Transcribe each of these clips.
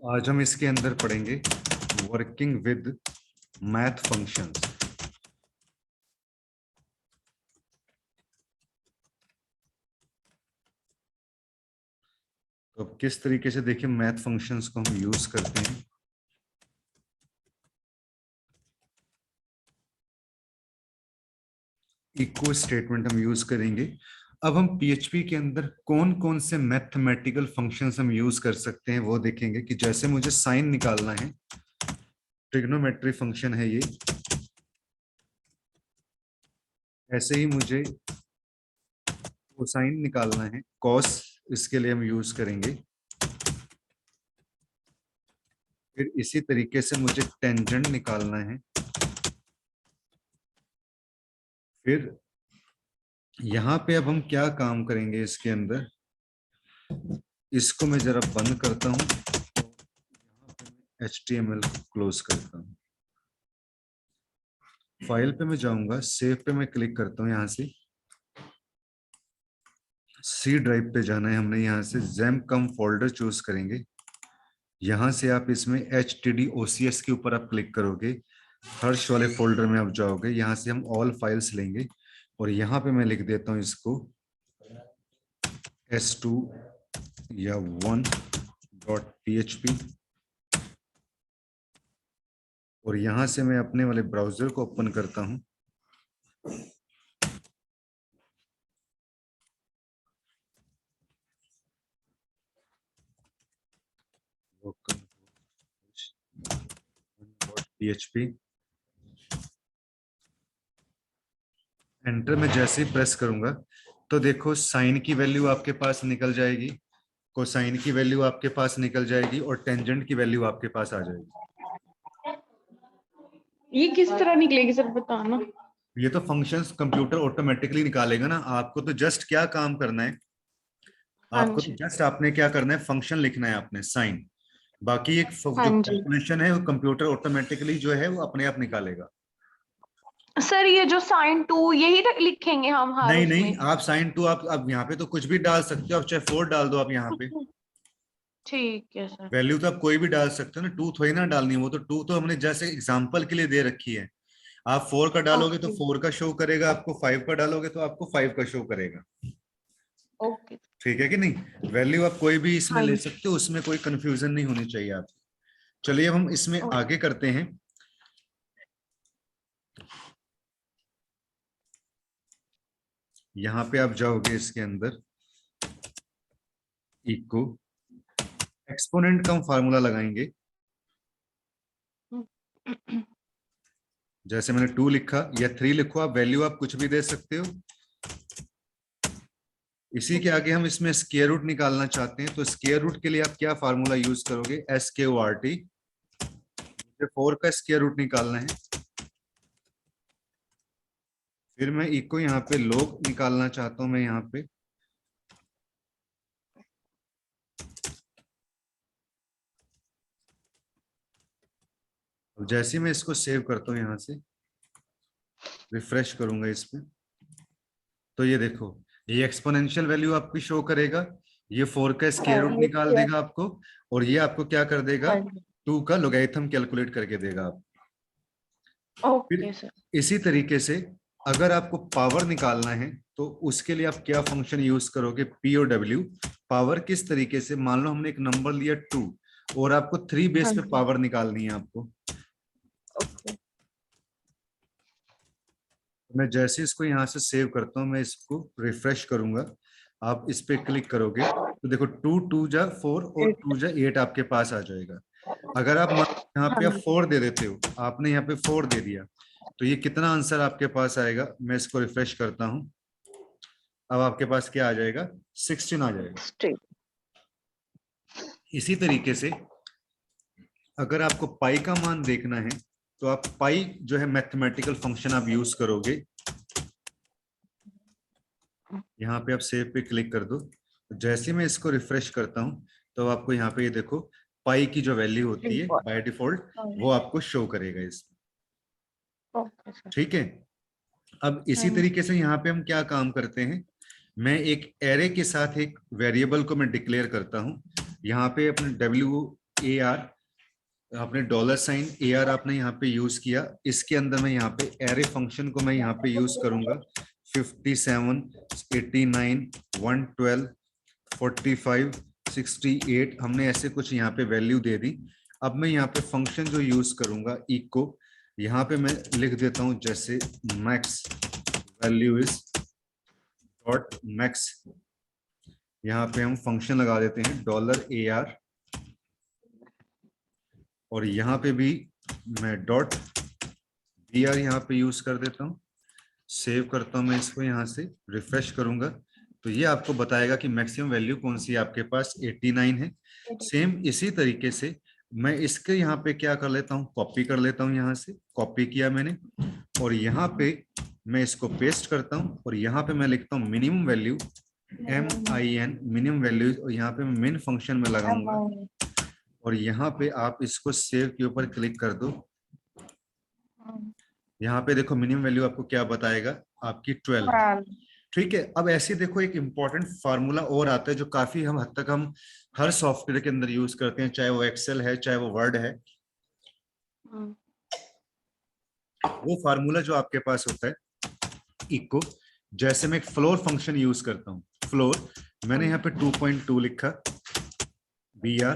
आज हम इसके अंदर पढ़ेंगे वर्किंग विद मैथ फंक्शंस। तो अब किस तरीके से देखिए मैथ फंक्शंस को हम यूज करते हैं। इको स्टेटमेंट हम यूज करेंगे। अब हम पीएचपी के अंदर कौन कौन से मैथमेटिकल फंक्शंस हम यूज कर सकते हैं वो देखेंगे कि जैसे मुझे साइन निकालना है, ट्रिग्नोमेट्री फंक्शन है ये, ऐसे ही मुझे कोसाइन निकालना है, कॉस, इसके लिए हम यूज करेंगे। फिर इसी तरीके से मुझे टेंजेंट निकालना है। फिर यहाँ पे अब हम क्या काम करेंगे इसके अंदर, इसको मैं जरा बंद करता हूँ, HTML को क्लोज करता हूँ। फाइल पे मैं जाऊंगा, सेव पे मैं क्लिक करता हूँ, यहाँ से सी ड्राइव पे जाना है हमने, यहाँ से XAMPP फोल्डर चूज करेंगे। यहाँ से आप इसमें HTTOCS के ऊपर आप क्लिक करोगे, हर्ष वाले फोल्डर में आप जाओगे, यहाँ से हम ऑल फाइल्स लेंगे और यहाँ पे मैं लिख देता हूँ इसको S2 या 1.php और यहाँ से मैं अपने वाले ब्राउजर को ओपन करता हूँ। php एंटर में जैसे ही प्रेस करूंगा तो देखो साइन की वैल्यू आपके पास निकल जाएगी, कोसाइन की वैल्यू आपके पास निकल जाएगी और टेंजेंट की वैल्यू आपके पास आ जाएगी। ये किस तरह निकलेगी सर बताना। ये तो फंक्शंस कंप्यूटर ऑटोमेटिकली निकालेगा ना, आपको तो जस्ट क्या काम करना है, हाँ आपको तो जी, जस्ट आपने क्या करना है, फंक्शन लिखना है आपने साइन, बाकी एक हाँ जो जी। कैलकुलेशन है वो कंप्यूटर ऑटोमेटिकली जो है वो अपने आप निकालेगा। सर ये जो साइन 2 यही लिखेंगे हम हर नहीं उसमें। नहीं, आप साइन टू आप यहाँ पे तो कुछ भी डाल सकते हो, आप चाहे 4 डाल दो आप यहाँ पे, ठीक है सर। वैल्यू तो आप कोई भी डाल सकते हो ना, 2 थोड़ी ना डालनी है, वो तो 2 तो हमने जैसे एग्जांपल के लिए दे रखी है। आप 4 का डालोगे तो ओके 4 का शो करेगा आपको, 5 का डालोगे तो आपको 5 का शो करेगा। ओके। ठीक है कि नहीं, वैल्यू आप कोई भी इसमें हाँ ले जी। सकते हो, उसमें कोई कंफ्यूजन नहीं होनी चाहिए आप। चलिए अब हम इसमें आगे करते हैं। यहाँ पे आप जाओगे इसके अंदर, इको एक्सपोनेंट का हम फार्मूला लगाएंगे। जैसे मैंने 2 लिखा या 3 लिखो, आप वैल्यू आप कुछ भी दे सकते हो। इसी के आगे हम इसमें स्क्वायर रूट निकालना चाहते हैं, तो स्क्वायर रूट के लिए आप क्या फार्मूला यूज करोगे, SQRT। 4 का स्क्वायर रूट निकालना है। फिर मैं इको यहाँ पे लोग निकालना चाहता हूं, मैं यहाँ पे जैसे ही मैं इसको सेव करता हूँ, यहाँ से रिफ्रेश करूंगा इस पे, तो ये देखो ये एक्सपोनेंशियल वैल्यू आपकी शो करेगा, ये 4 का स्क्वायर रूट निकाल देगा आपको और ये आपको क्या कर देगा, हाँ जी। 2 का लोगैरिथम कैलकुलेट करके देगा आप। फिर ओके सर। इसी तरीके से अगर आपको पावर निकालना है तो उसके लिए आप क्या फंक्शन यूज करोगे, POW। पावर किस तरीके से, मान लो हमने एक नंबर लिया 2 और आपको 3 बेस हाँ पे जी। पावर निकालनी है आपको। ओके। मैं जैसे इसको यहाँ से सेव करता हूँ, मैं इसको रिफ्रेश करूंगा, आप इस पे क्लिक करोगे तो देखो 2 2 जा 4 और 2 जा 8 आपके पास आ जाएगा। अगर आप यहाँ हाँ पे आप जी। 4 दे देते हो, आपने यहाँ पे 4 दे दिया, तो ये कितना आंसर आपके पास आएगा, मैं इसको रिफ्रेश करता हूँ, अब आपके पास क्या आ जाएगा, 16 आ जाएगा। स्ट्रेट। इसी तरीके से अगर आपको पाई का मान देखना है तो आप पाई जो है मैथमेटिकल फंक्शन आप यूज करोगे। यहाँ पे आप सेव पे क्लिक कर दो, जैसे मैं इसको रिफ्रेश करता हूँ तो आपको यहाँ पे ये देखो पाई की जो वैल्यू होती है बाय डिफॉल्ट वो आपको शो करेगा इसमें। Okay sir. ठीक है, अब हाँ इसी जी। तरीके से यहाँ पे हम क्या काम करते हैं, मैं एक एरे के साथ एक वेरिएबल को मैं डिक्लेयर करता हूँ, यहाँ पे अपने ए आर, आपने डॉलर साइन ए आर आपने यहाँ पे यूज किया। इसके अंदर मैं यहाँ पे एरे फंक्शन को मैं यहाँ पे यूज करूंगा। 57, 89, 112, 45, 68 हमने ऐसे कुछ यहाँ पे वैल्यू दे दी। अब मैं यहाँ पे फंक्शन जो यूज करूंगा इको, यहाँ पे मैं लिख देता हूं जैसे max value is dot max, यहाँ पे हम फंक्शन लगा देते हैं डॉलर ए आर, और यहाँ पे भी मैं डॉट बी आर यहाँ पे यूज कर देता हूँ। सेव करता हूँ मैं इसको, यहाँ से रिफ्रेश करूंगा तो ये आपको बताएगा कि मैक्सिमम वैल्यू कौन सी है आपके पास, 89 है। सेम इसी तरीके से मैं इसके यहाँ पे क्या कर लेता हूँ, कॉपी कर लेता हूँ, यहाँ से कॉपी किया मैंने, और यहाँ पे मैं इसको पेस्ट करता हूँ, और यहाँ पे मैं लिखता हूँ minimum value MIN minimum value, और यहाँ पे मैं मेन फंक्शन में लगाऊंगा, और यहाँ पे आप इसको सेव के ऊपर क्लिक कर दो। यहाँ पे देखो मिनिमम वैल्यू आपको क्या बताएगा, आपकी 12। ठीक है, अब ऐसे देखो एक इंपॉर्टेंट फार्मूला और आता है जो काफी हम हद तक हम हर सॉफ्टवेयर के अंदर यूज करते हैं, चाहे वो एक्सेल है चाहे वो वर्ड है। वो फार्मूला जो आपके पास होता है इको, जैसे मैं एक फ्लोर फंक्शन यूज करता हूँ, फ्लोर मैंने यहाँ पे 2.2 लिखा, BR,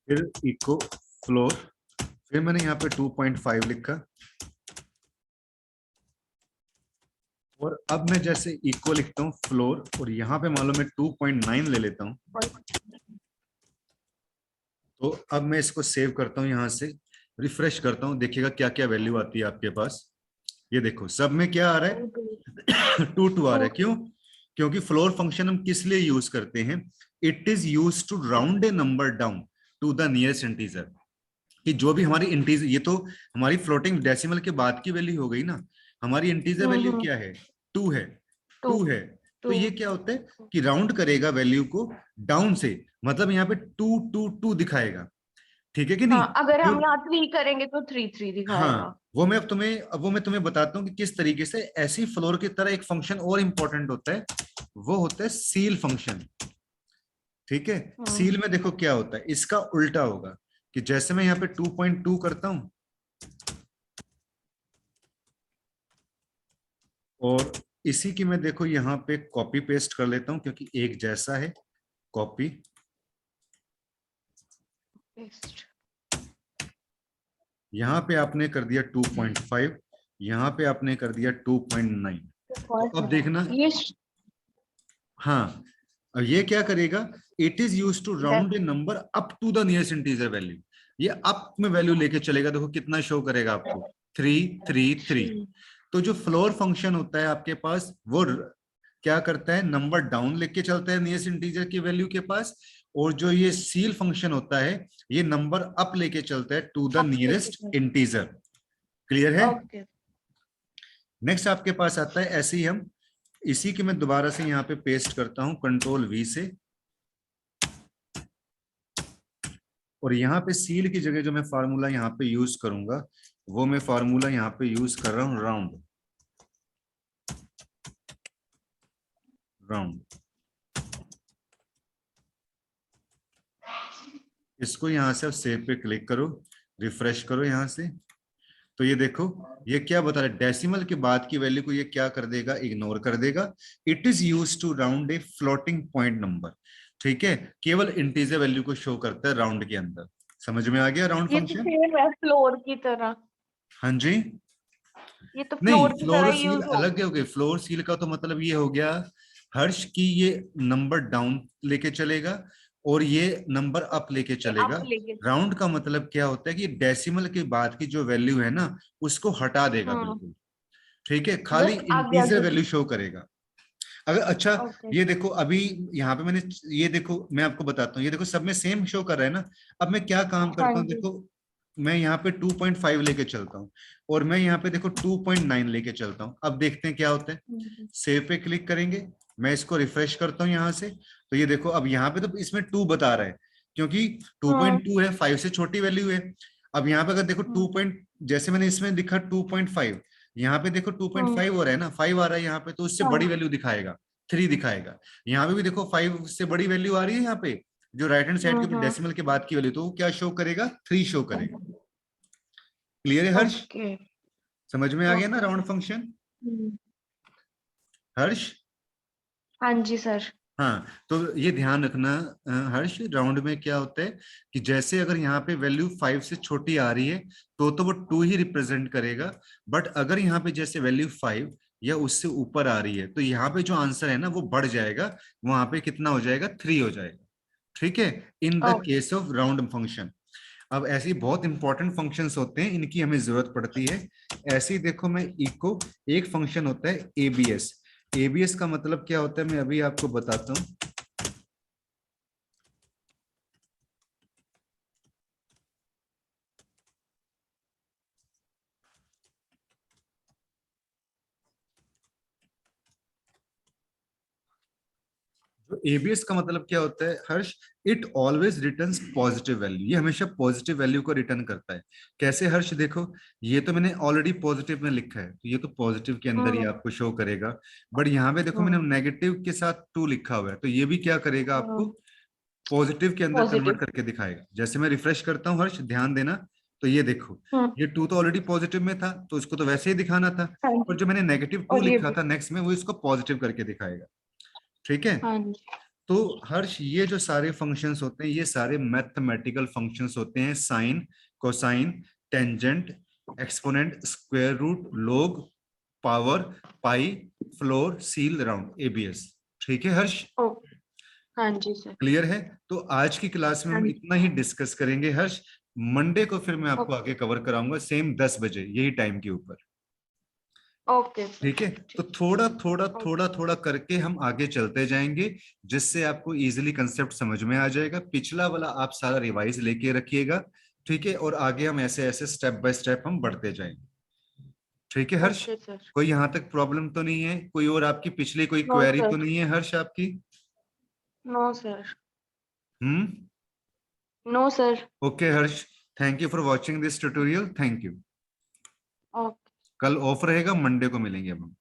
फिर इको फ्लोर, फिर मैंने यहाँ पे 2.5 लिखा, और अब मैं जैसे इको लिखता हूँ फ्लोर, और यहाँ पे मान लो मैं 2.9 ले लेता हूँ, तो अब मैं इसको सेव करता हूँ, यहाँ से रिफ्रेश करता हूँ, देखिएगा क्या क्या वैल्यू आती है आपके पास। ये देखो सब में क्या आ रहा है, 2 आ रहा है। क्यों? क्योंकि फ्लोर फंक्शन हम किस लिए यूज करते हैं, it is use to round a number down to the nearest integer, कि जो भी हमारी इंटीजर, ये तो हमारी फ्लोटिंग डेसिमल के बाद की वैल्यू हो गई ना, हमारी इंटीजर वैल्यू क्या है, 2 है, 2 है, तो ये क्या होता है कि राउंड करेगा वैल्यू को डाउन से, मतलब यहाँ पे 2 दिखाएगा, ठीक है कि नहीं? अगर हम यहाँ 3 करेंगे तो 3 दिखाएगा। हाँ, वो मैं तुम्हें बताता हूँ कि किस तरीके से। ऐसी फ्लोर की तरह एक फंक्शन और इंपॉर्टेंट होता है, वो होता है सील फंक्शन। ठीक है, सील में देखो क्या होता है, इसका उल्टा होगा, कि जैसे मैं यहाँ पे 2.2 करता हूं, और इसी की मैं देखो यहाँ पे कॉपी पेस्ट कर लेता हूं, क्योंकि एक जैसा है, कॉपी पेस्ट, यहाँ पे आपने कर दिया 2.5, यहाँ पे आपने कर दिया 2.9, तो अब देखना, हाँ, अब ये क्या करेगा, it is use to round a number up to the nearest integer value, ये अप में वैल्यू लेके चलेगा, देखो कितना शो करेगा आपको, 333। तो जो फ्लोर फंक्शन होता है आपके पास, वो क्या करता है, नंबर डाउन लेके चलता है नियरेस्ट इंटीजर की वैल्यू के पास, और जो ये सील फंक्शन होता है ये नंबर अप लेके चलता है to the nearest integer. Clear है? नेक्स्ट आपके पास आता है, ऐसे ही हम इसी के मैं दोबारा से यहाँ पे पेस्ट करता हूं कंट्रोल V से, और यहाँ पे सील की जगह जो मैं फार्मूला यहाँ पे यूज करूंगा, वो मैं फार्मूला यहाँ पे यूज कर रहा हूं राउंड, राउंड। इसको यहाँ से अब सेव पे क्लिक करो, रिफ्रेश करो यहाँ से, तो ये देखो ये क्या बता रहा है, डेसिमल के बाद की वैल्यू को ये क्या कर देगा, इग्नोर कर देगा। It is use to round a floating point number, ठीक है, केवल इंटीजर वैल्यू को शो करता है राउंड के अंदर। समझ में आ गया राउंड ये फंक्शन? तो सेम है फ्लोर की तरह। हाँ जी, ये तो नहीं, फ्लोर की फ्लोर तरह और सील यूज हो। अलग हो गए। फ्लोर सील का तो मतलब ये हो गया हर्ष की ये नंबर डाउन लेके चलेगा और ये नंबर अप लेके चलेगा। राउंड का मतलब क्या होता है कि डेसिमल के बाद की जो वैल्यू है ना उसको हटा देगा बिल्कुल, ठीक है, खाली इंटीजर वैल्यू शो करेगा। अगर अच्छा ये देखो अभी यहाँ पे मैंने ये देखो, मैं आपको बताता हूँ, ये देखो सब में सेम शो कर रहा है ना। अब मैं क्या काम करता हूँ, देखो मैं यहाँ पे 2.5 लेके चलता हूँ और मैं यहाँ पे देखो 2.9 लेके चलता हूँ। अब देखते हैं क्या होता है। सेव पे क्लिक करेंगे, मैं इसको रिफ्रेश करता हूँ यहाँ से, तो ये देखो अब यहाँ पे तो इसमें 2 बता रहा है क्योंकि 2.2 है, 5 से छोटी वैल्यू है। अब यहाँ पे अगर देखो 2. जैसे मैंने इसमें दिखा 2.5, यहाँ पे देखो 2.5 हो रहा है ना, 5 आ रहा है यहाँ पे, तो उससे बड़ी वैल्यू दिखाएगा, 3 दिखाएगा। यहाँ पे भी देखो 5 से बड़ी वैल्यू आ रही है यहाँ पे, जो राइट हैंड साइड के ऊपर हम्म। डेसिमल के बाद की वैल्यू, तो वो क्या शो करेगा? 3 शो करेगा। क्लियर है हर्ष? ओके। समझ में आ गया ना okay. Round function? Hmm. Harsh? हाँ जी सर। हाँ, तो ये ध्यान रखना हर्ष, राउंड में क्या होता है कि जैसे अगर यहाँ पे वैल्यू 5 से छोटी आ रही है तो वो 2 ही रिप्रेजेंट करेगा। बट अगर यहाँ पे जैसे वैल्यू 5 या उससे ऊपर आ रही है तो यहाँ पे जो आंसर है ना वो बढ़ जाएगा, वहां पे कितना हो जाएगा? 3 हो जाएगा। ठीक है, in the okay. Case of round function. अब ऐसी बहुत इंपॉर्टेंट फंक्शंस होते हैं, इनकी हमें जरूरत पड़ती है। ऐसे ही देखो, मैं इको एक फंक्शन होता है एबीएस। एबीएस का मतलब क्या होता है मैं अभी आपको बताता हूँ। तो एबीएस का मतलब क्या होता है Harsh? It always returns positive value. ये हमेशा पॉजिटिव वैल्यू को रिटर्न करता है। कैसे हर्ष? देखो, ये तो मैंने ऑलरेडी पॉजिटिव में लिखा है, तो ये तो पॉजिटिव के अंदर ही हम्म। आपको शो करेगा। बट यहाँ पे देखो मैंने हम्म। नेगेटिव के साथ 2 लिखा हुआ है, तो ये भी क्या करेगा? आपको पॉजिटिव के अंदर कन्वर्ट पॉजिटिव। करके दिखाएगा। जैसे मैं रिफ्रेश करता हूँ हर्ष, ध्यान देना, तो ये देखो, हम्म। ये 2 तो ऑलरेडी पॉजिटिव में था, तो इसको तो वैसे ही दिखाना था। हाँ और जी। जो मैंने नेगेटिव 2 और ये लिखा भी। था नेक्स्ट में, वो इसको पॉजिटिव करके दिखाएगा। ठीक है, हाँ जी। तो हर्ष ये जो सारे फंक्शंस होते हैं ये सारे मैथमेटिकल फंक्शंस होते हैं। Sine, cosine, tangent, exponent, square root, log, power, pi, floor, ceil, round, ABS. ठीक है हर्ष? ओके। हाँ जी सर। क्लियर है? तो आज की क्लास में हाँ हम जी। इतना ही डिस्कस करेंगे हर्ष। मंडे को फिर मैं आपको ओके। आगे कवर कराऊंगा सेम 10 बजे यही टाइम के ऊपर। Okay sir. ठीक है, तो ठीक। थोड़ा थोड़ा ओके। थोड़ा थोड़ा करके हम आगे चलते जाएंगे, जिससे आपको इजीली कंसेप्ट समझ में आ जाएगा। पिछला वाला आप सारा रिवाइज लेके रखिएगा। ठीक है, और आगे हम ऐसे ऐसे स्टेप बाय स्टेप हम बढ़ते जाएंगे। ठीक है हर्ष? Okay sir. कोई यहाँ तक प्रॉब्लम तो नहीं है? कोई और आपकी पिछली कोई नो क्वेरी तो सर। नहीं है हर्ष आपकी? No sir. Hmm. No sir. Okay Harsh, thank you for watching this tutorial. Thank you. Okay. कल ऑफ रहेगा, मंडे को मिलेंगे हम।